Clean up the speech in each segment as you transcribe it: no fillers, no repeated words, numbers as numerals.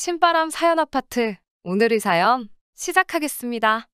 신바람 사연 아파트. 오늘의 사연 시작하겠습니다.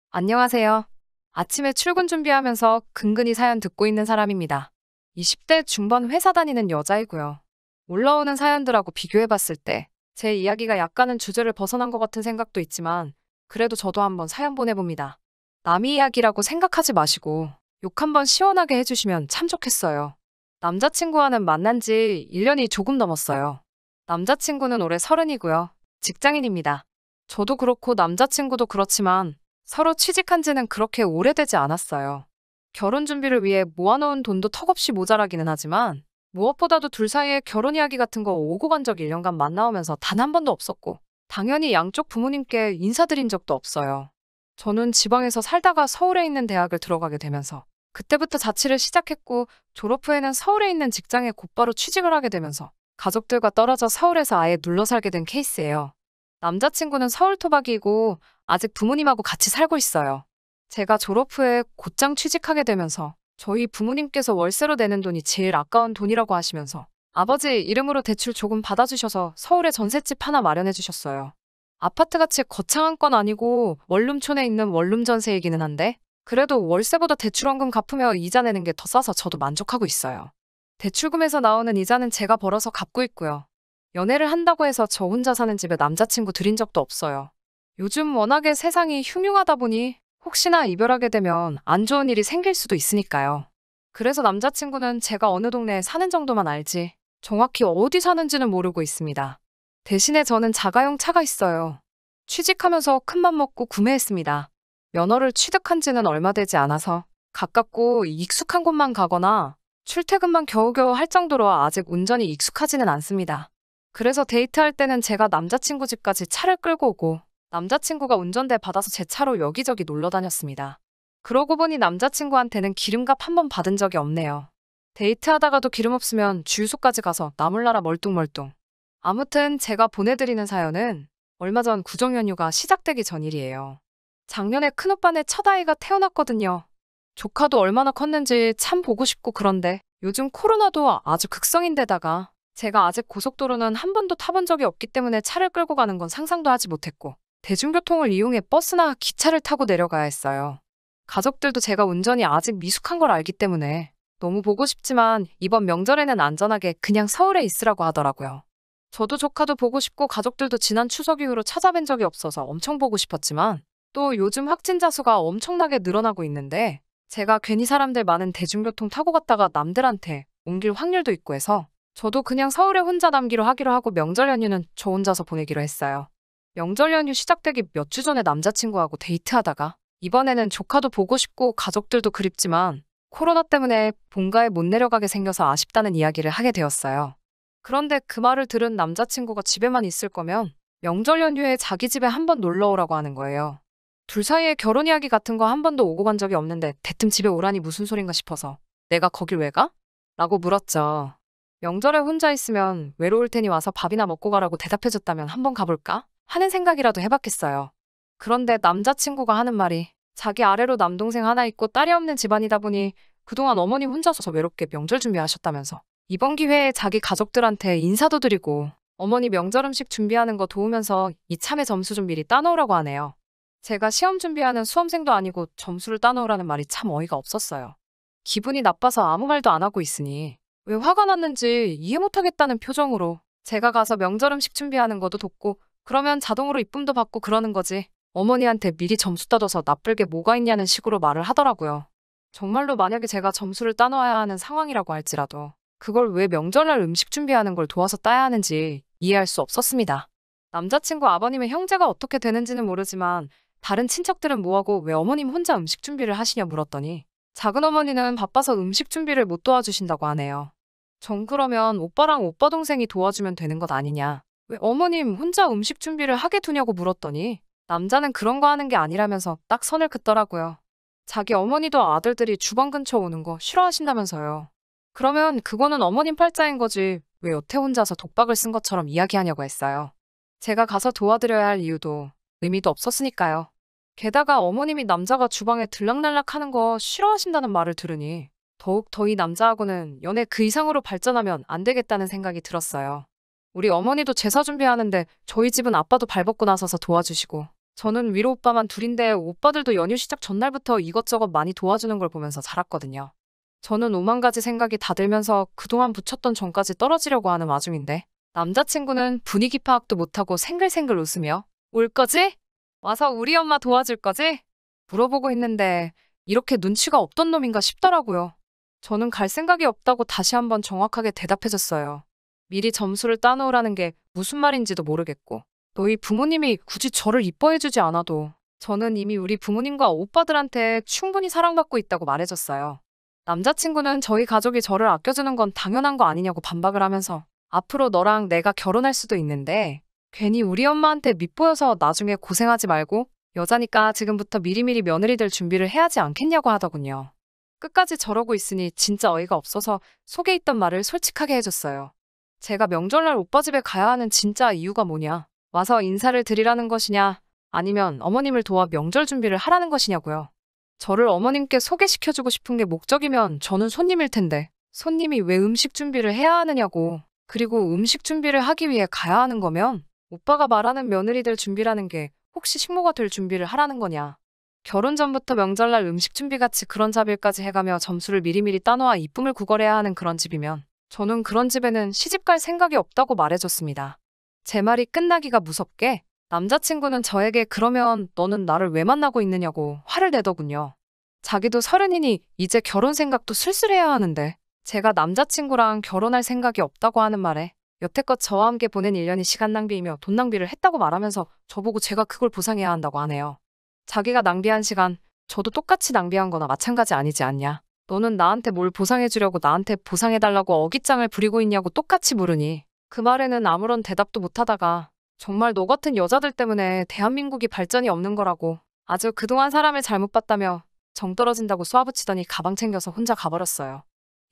안녕하세요. 아침에 출근 준비하면서 근근히 사연 듣고 있는 사람입니다. 20대 중반 회사 다니는 여자이고요. 올라오는 사연들하고 비교해봤을 때 제 이야기가 약간은 주제를 벗어난 것 같은 생각도 있지만 그래도 저도 한번 사연 보내봅니다. 남의 이야기라고 생각하지 마시고 욕 한번 시원하게 해주시면 참 좋겠어요. 남자친구와는 만난 지 1년이 조금 넘었어요. 남자친구는 올해 30이고요. 직장인입니다. 저도 그렇고 남자친구도 그렇지만 서로 취직한 지는 그렇게 오래되지 않았어요. 결혼 준비를 위해 모아놓은 돈도 턱없이 모자라기는 하지만 무엇보다도 둘 사이에 결혼 이야기 같은 거 오고 간 적 1년간 만 나오면서 단 한 번도 없었고 당연히 양쪽 부모님께 인사드린 적도 없어요. 저는 지방에서 살다가 서울에 있는 대학을 들어가게 되면서 그때부터 자취를 시작했고 졸업 후에는 서울에 있는 직장에 곧바로 취직을 하게 되면서 가족들과 떨어져 서울에서 아예 눌러 살게 된 케이스예요. 남자친구는 서울 토박이고 아직 부모님하고 같이 살고 있어요. 제가 졸업 후에 곧장 취직하게 되면서 저희 부모님께서 월세로 내는 돈이 제일 아까운 돈이라고 하시면서 아버지 이름으로 대출 조금 받아주셔서 서울에 전셋집 하나 마련해 주셨어요. 아파트같이 거창한 건 아니고 원룸촌에 있는 원룸 전세이기는 한데 그래도 월세보다 대출원금 갚으며 이자 내는 게 더 싸서 저도 만족하고 있어요. 대출금에서 나오는 이자는 제가 벌어서 갚고 있고요. 연애를 한다고 해서 저 혼자 사는 집에 남자친구 들인 적도 없어요. 요즘 워낙에 세상이 흉흉하다 보니 혹시나 이별하게 되면 안 좋은 일이 생길 수도 있으니까요. 그래서 남자친구는 제가 어느 동네에 사는 정도만 알지 정확히 어디 사는지는 모르고 있습니다. 대신에 저는 자가용 차가 있어요. 취직하면서 큰맘 먹고 구매했습니다. 면허를 취득한 지는 얼마 되지 않아서 가깝고 익숙한 곳만 가거나 출퇴근만 겨우겨우 할 정도로 아직 운전이 익숙하지는 않습니다. 그래서 데이트할 때는 제가 남자친구 집까지 차를 끌고 오고 남자친구가 운전대 받아서 제 차로 여기저기 놀러 다녔습니다. 그러고 보니 남자친구한테는 기름값 한 번 받은 적이 없네요. 데이트하다가도 기름 없으면 주유소까지 가서 나몰라라 멀뚱멀뚱. 아무튼 제가 보내드리는 사연은 얼마 전 구정연휴가 시작되기 전 일이에요. 작년에 큰오빠네 첫 아이가 태어났거든요. 조카도 얼마나 컸는지 참 보고 싶고 그런데 요즘 코로나도 아주 극성인데다가 제가 아직 고속도로는 한 번도 타본 적이 없기 때문에 차를 끌고 가는 건 상상도 하지 못했고 대중교통을 이용해 버스나 기차를 타고 내려가야 했어요. 가족들도 제가 운전이 아직 미숙한 걸 알기 때문에 너무 보고 싶지만 이번 명절에는 안전하게 그냥 서울에 있으라고 하더라고요. 저도 조카도 보고 싶고 가족들도 지난 추석 이후로 찾아뵌 적이 없어서 엄청 보고 싶었지만 또 요즘 확진자 수가 엄청나게 늘어나고 있는데 제가 괜히 사람들 많은 대중교통 타고 갔다가 남들한테 옮길 확률도 있고 해서 저도 그냥 서울에 혼자 남기로 하기로 하고 명절 연휴는 저 혼자서 보내기로 했어요. 명절 연휴 시작되기 몇 주 전에 남자친구하고 데이트하다가 이번에는 조카도 보고 싶고 가족들도 그립지만 코로나 때문에 본가에 못 내려가게 생겨서 아쉽다는 이야기를 하게 되었어요. 그런데 그 말을 들은 남자친구가 집에만 있을 거면 명절 연휴에 자기 집에 한번 놀러 오라고 하는 거예요. 둘 사이에 결혼 이야기 같은 거 한 번도 오고 간 적이 없는데 대뜸 집에 오라니 무슨 소린가 싶어서 내가 거길 왜 가? 라고 물었죠. 명절에 혼자 있으면 외로울 테니 와서 밥이나 먹고 가라고 대답해줬다면 한번 가볼까? 하는 생각이라도 해봤겠어요. 그런데 남자친구가 하는 말이 자기 아래로 남동생 하나 있고 딸이 없는 집안이다 보니 그동안 어머니 혼자서 외롭게 명절 준비하셨다면서 이번 기회에 자기 가족들한테 인사도 드리고 어머니 명절 음식 준비하는 거 도우면서 이참에 점수 좀 미리 따놓으라고 하네요. 제가 시험 준비하는 수험생도 아니고 점수를 따놓으라는 말이 참 어이가 없었어요. 기분이 나빠서 아무 말도 안 하고 있으니 왜 화가 났는지 이해 못하겠다는 표정으로 제가 가서 명절 음식 준비하는 것도 돕고 그러면 자동으로 이쁨도 받고 그러는 거지 어머니한테 미리 점수 따둬서 나쁠 게 뭐가 있냐는 식으로 말을 하더라고요. 정말로 만약에 제가 점수를 따놓아야 하는 상황이라고 할지라도 그걸 왜 명절날 음식 준비하는 걸 도와서 따야 하는지 이해할 수 없었습니다. 남자친구 아버님의 형제가 어떻게 되는지는 모르지만 다른 친척들은 뭐하고 왜 어머님 혼자 음식 준비를 하시냐 물었더니 작은어머니는 바빠서 음식 준비를 못 도와주신다고 하네요. 전 그러면 오빠랑 오빠 동생이 도와주면 되는 것 아니냐. 왜 어머님 혼자 음식 준비를 하게 두냐고 물었더니 남자는 그런 거 하는 게 아니라면서 딱 선을 긋더라고요. 자기 어머니도 아들들이 주방 근처 오는 거 싫어하신다면서요. 그러면 그거는 어머님 팔자인 거지 왜 여태 혼자서 독박을 쓴 것처럼 이야기하냐고 했어요. 제가 가서 도와드려야 할 이유도 의미도 없었으니까요. 게다가 어머님이 남자가 주방에 들락날락 하는 거 싫어하신다는 말을 들으니 더욱 더 이 남자하고는 연애 그 이상으로 발전하면 안 되겠다는 생각이 들었어요. 우리 어머니도 제사 준비하는데 저희 집은 아빠도 발벗고 나서서 도와주시고 저는 위로 오빠만 둘인데 오빠들도 연휴 시작 전날부터 이것저것 많이 도와주는 걸 보면서 자랐거든요. 저는 오만 가지 생각이 다 들면서 그동안 붙였던 정까지 떨어지려고 하는 와중인데 남자친구는 분위기 파악도 못하고 생글생글 웃으며 올 거지? 와서 우리 엄마 도와줄 거지? 물어보고 있는데 이렇게 눈치가 없던 놈인가 싶더라고요. 저는 갈 생각이 없다고 다시 한번 정확하게 대답해줬어요. 미리 점수를 따놓으라는 게 무슨 말인지도 모르겠고 너희 부모님이 굳이 저를 이뻐해주지 않아도 저는 이미 우리 부모님과 오빠들한테 충분히 사랑받고 있다고 말해줬어요. 남자친구는 저희 가족이 저를 아껴주는 건 당연한 거 아니냐고 반박을 하면서 앞으로 너랑 내가 결혼할 수도 있는데 괜히 우리 엄마한테 밉보여서 나중에 고생하지 말고 여자니까 지금부터 미리미리 며느리 될 준비를 해야지 않겠냐고 하더군요. 끝까지 저러고 있으니 진짜 어이가 없어서 속에 있던 말을 솔직하게 해줬어요. 제가 명절날 오빠 집에 가야 하는 진짜 이유가 뭐냐? 와서 인사를 드리라는 것이냐? 아니면 어머님을 도와 명절 준비를 하라는 것이냐고요. 저를 어머님께 소개시켜주고 싶은 게 목적이면 저는 손님일 텐데 손님이 왜 음식 준비를 해야 하느냐고. 그리고 음식 준비를 하기 위해 가야 하는 거면 오빠가 말하는 며느리들 준비라는 게 혹시 식모가 될 준비를 하라는 거냐. 결혼 전부터 명절날 음식 준비같이 그런 자빌까지 해가며 점수를 미리미리 따놓아 이쁨을 구걸해야 하는 그런 집이면 저는 그런 집에는 시집갈 생각이 없다고 말해줬습니다. 제 말이 끝나기가 무섭게 남자친구는 저에게 그러면 너는 나를 왜 만나고 있느냐고 화를 내더군요. 자기도 30이니 이제 결혼 생각도 슬슬해야 하는데 제가 남자친구랑 결혼할 생각이 없다고 하는 말에 여태껏 저와 함께 보낸 1년이 시간 낭비이며 돈 낭비를 했다고 말하면서 저보고 제가 그걸 보상해야 한다고 하네요. 자기가 낭비한 시간 저도 똑같이 낭비한 거나 마찬가지 아니지 않냐. 너는 나한테 뭘 보상해주려고 나한테 보상해달라고 어깃장을 부리고 있냐고 똑같이 물으니 그 말에는 아무런 대답도 못하다가 정말 너 같은 여자들 때문에 대한민국이 발전이 없는 거라고 아주 그동안 사람을 잘못 봤다며 정 떨어진다고 쏘아붙이더니 가방 챙겨서 혼자 가버렸어요.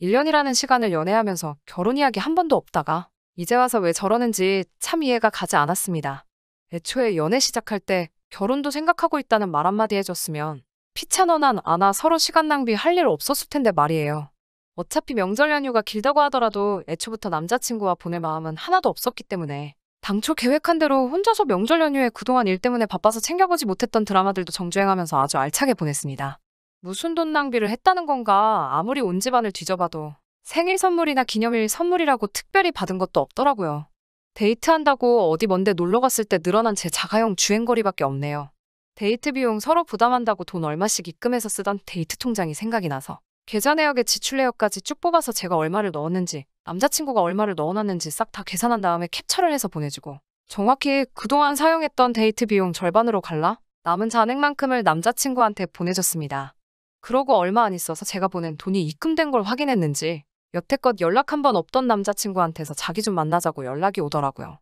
1년이라는 시간을 연애하면서 결혼 이야기 한 번도 없다가 이제 와서 왜 저러는지 참 이해가 가지 않았습니다. 애초에 연애 시작할 때 결혼도 생각하고 있다는 말 한마디 해줬으면 피차너난 아나 서로 시간 낭비 할 일 없었을 텐데 말이에요. 어차피 명절 연휴가 길다고 하더라도 애초부터 남자친구와 보낼 마음은 하나도 없었기 때문에 당초 계획한 대로 혼자서 명절 연휴에 그동안 일 때문에 바빠서 챙겨보지 못했던 드라마들도 정주행하면서 아주 알차게 보냈습니다. 무슨 돈 낭비를 했다는 건가 아무리 온 집안을 뒤져봐도 생일 선물이나 기념일 선물이라고 특별히 받은 것도 없더라고요. 데이트한다고 어디 먼데 놀러 갔을 때 늘어난 제 자가용 주행거리밖에 없네요. 데이트 비용 서로 부담한다고 돈 얼마씩 입금해서 쓰던 데이트 통장이 생각이 나서 계좌 내역에 지출 내역까지 쭉 뽑아서 제가 얼마를 넣었는지 남자친구가 얼마를 넣어놨는지 싹 다 계산한 다음에 캡처를 해서 보내주고 정확히 그동안 사용했던 데이트 비용 절반으로 갈라 남은 잔액만큼을 남자친구한테 보내줬습니다. 그러고 얼마 안 있어서 제가 보낸 돈이 입금된 걸 확인했는지 여태껏 연락 한 번 없던 남자친구한테서 자기 좀 만나자고 연락이 오더라고요.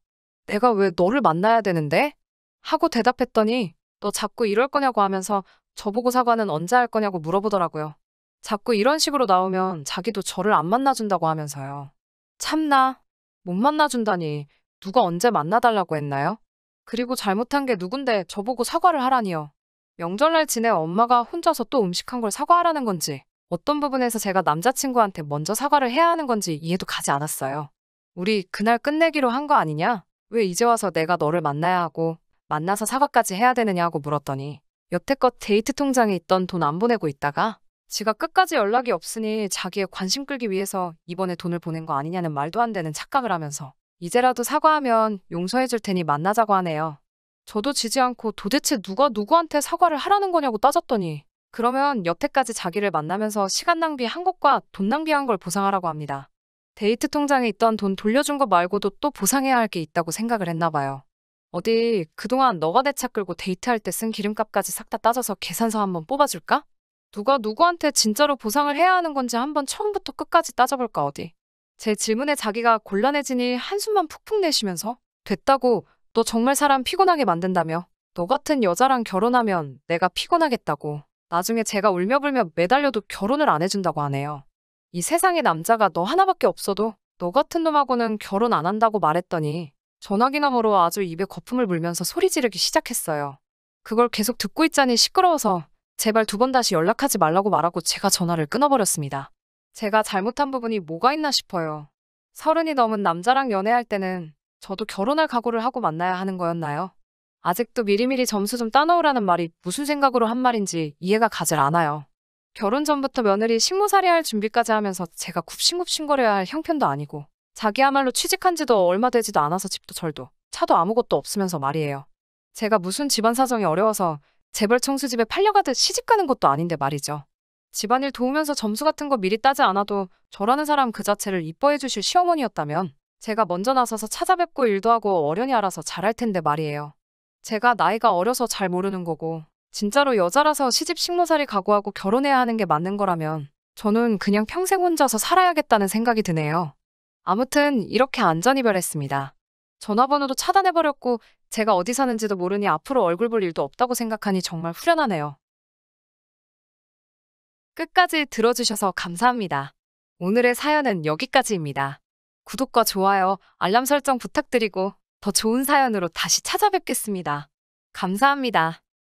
내가 왜 너를 만나야 되는데? 하고 대답했더니 너 자꾸 이럴 거냐고 하면서 저보고 사과는 언제 할 거냐고 물어보더라고요. 자꾸 이런 식으로 나오면 자기도 저를 안 만나준다고 하면서요. 참나, 못 만나준다니 누가 언제 만나달라고 했나요? 그리고 잘못한 게 누군데 저보고 사과를 하라니요. 명절날 지내 엄마가 혼자서 또 음식한 걸 사과하라는 건지 어떤 부분에서 제가 남자친구한테 먼저 사과를 해야 하는 건지 이해도 가지 않았어요. 우리 그날 끝내기로 한 거 아니냐? 왜 이제 와서 내가 너를 만나야 하고 만나서 사과까지 해야 되느냐고 물었더니 여태껏 데이트 통장에 있던 돈 안 보내고 있다가 지가 끝까지 연락이 없으니 자기의 관심 끌기 위해서 이번에 돈을 보낸 거 아니냐는 말도 안 되는 착각을 하면서 이제라도 사과하면 용서해 줄 테니 만나자고 하네요. 저도 지지 않고 도대체 누가 누구한테 사과를 하라는 거냐고 따졌더니 그러면 여태까지 자기를 만나면서 시간 낭비한 것과 돈 낭비한 걸 보상하라고 합니다. 데이트 통장에 있던 돈 돌려준 거 말고도 또 보상해야 할 게 있다고 생각을 했나 봐요. 어디 그동안 너가 내 차 끌고 데이트할 때 쓴 기름값까지 싹 다 따져서 계산서 한번 뽑아줄까? 누가 누구한테 진짜로 보상을 해야 하는 건지 한번 처음부터 끝까지 따져볼까 어디. 제 질문에 자기가 곤란해지니 한숨만 푹푹 내쉬면서 됐다고 너 정말 사람 피곤하게 만든다며 너 같은 여자랑 결혼하면 내가 피곤하겠다고 나중에 제가 울며불며 매달려도 결혼을 안 해준다고 하네요. 이 세상에 남자가 너 하나밖에 없어도 너 같은 놈하고는 결혼 안 한다고 말했더니 전화기 너머로 아주 입에 거품을 물면서 소리 지르기 시작했어요. 그걸 계속 듣고 있자니 시끄러워서 제발 2번 다시 연락하지 말라고 말하고 제가 전화를 끊어버렸습니다. 제가 잘못한 부분이 뭐가 있나 싶어요. 30이 넘은 남자랑 연애할 때는 저도 결혼할 각오를 하고 만나야 하는 거였나요? 아직도 미리미리 점수 좀 따놓으라는 말이 무슨 생각으로 한 말인지 이해가 가질 않아요. 결혼 전부터 며느리 식모살이 할 준비까지 하면서 제가 굽신굽신거려야 할 형편도 아니고 자기야말로 취직한 지도 얼마 되지도 않아서 집도 절도 차도 아무것도 없으면서 말이에요. 제가 무슨 집안 사정이 어려워서 재벌 청수집에 팔려가듯 시집가는 것도 아닌데 말이죠. 집안일 도우면서 점수 같은 거 미리 따지 않아도 저라는 사람 그 자체를 이뻐해 주실 시어머니였다면 제가 먼저 나서서 찾아뵙고 일도 하고 어련히 알아서 잘할 텐데 말이에요. 제가 나이가 어려서 잘 모르는 거고 진짜로 여자라서 시집 식모살이 각오하고 결혼해야 하는 게 맞는 거라면 저는 그냥 평생 혼자서 살아야겠다는 생각이 드네요. 아무튼 이렇게 안전이별했습니다. 전화번호도 차단해버렸고 제가 어디 사는지도 모르니 앞으로 얼굴 볼 일도 없다고 생각하니 정말 후련하네요. 끝까지 들어주셔서 감사합니다. 오늘의 사연은 여기까지입니다. 구독과 좋아요, 알람 설정 부탁드리고 더 좋은 사연으로 다시 찾아뵙겠습니다. 감사합니다.